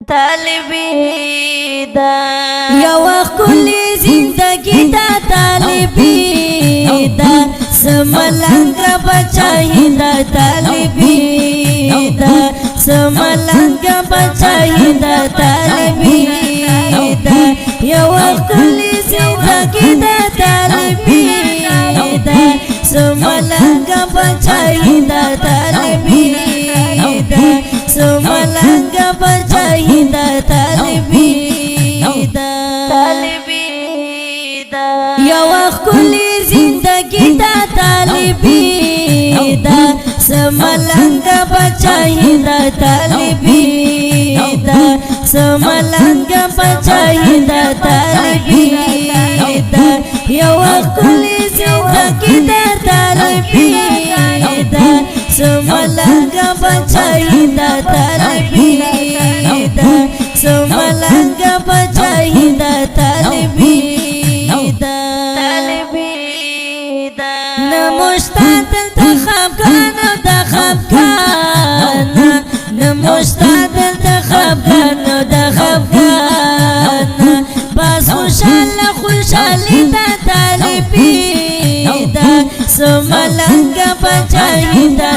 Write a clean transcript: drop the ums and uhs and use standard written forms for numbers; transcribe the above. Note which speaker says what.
Speaker 1: طالبی دا یو کلی زندگی دا طالبی دا سملنگ بچائی دا طالبی دا سملنگ بچائی دا طالبی دا یو کلی زندگی دا طالبی دا سملنگ بچائی دا طالبی دا سملنگ بچائی دا طالبی دا یو کلی زندگی دا طالبی دا سملنگ بچائی دا طالبی دا سملنگ بچائی دا طالبی دا یو کلی زندگی دا طالبی دا سملنگ بچائی دا طالبی دا سملنگ بچائی دا طالبی دا نمشتاد التخبگان دا خبگان نمشتاد التخبگان دا خبگان باز خوشحالی دا طالبی دا سملنگ بچائی دا